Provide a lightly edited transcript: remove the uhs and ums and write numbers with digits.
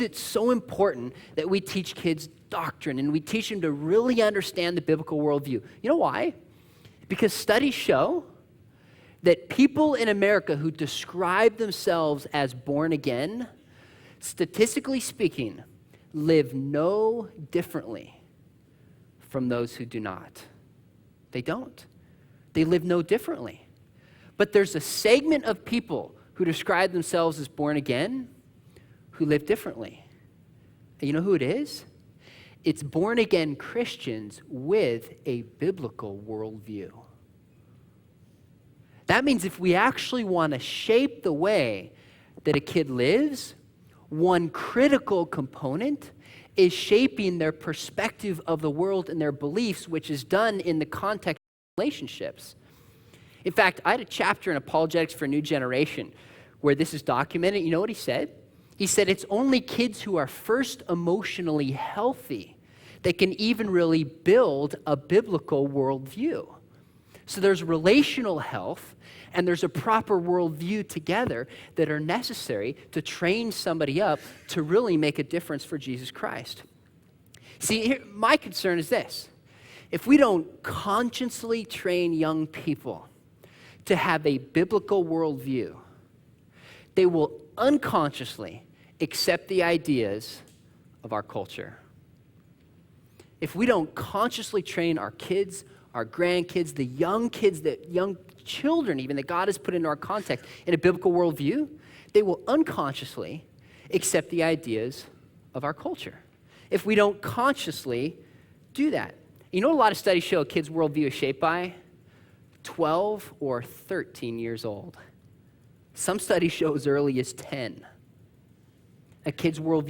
is it so important that we teach kids doctrine and we teach them to really understand the biblical worldview? You know why? Because studies show that people in America who describe themselves as born again, statistically speaking, live no differently from those who do not. They don't. They live no differently. But there's a segment of people who describe themselves as born again who live differently. And you know who it is? It's born again Christians with a biblical worldview. That means if we actually want to shape the way that a kid lives, one critical component is shaping their perspective of the world and their beliefs, which is done in the context of relationships. In fact, I had a chapter in Apologetics for a New Generation where this is documented. You know what he said? He said it's only kids who are first emotionally healthy that can even really build a biblical worldview. So there's relational health and there's a proper worldview together that are necessary to train somebody up to really make a difference for Jesus Christ. See, here, my concern is this. If we don't consciously train young people to have a biblical worldview, they will unconsciously accept the ideas of our culture. If we don't consciously train our kids, our grandkids, the young children even that God has put into our context in a biblical worldview, they will unconsciously accept the ideas of our culture. If we don't consciously do that. You know what a lot of studies show a kid's worldview is shaped by? 12 or 13 years old. Some studies show as early as 10. A kid's worldview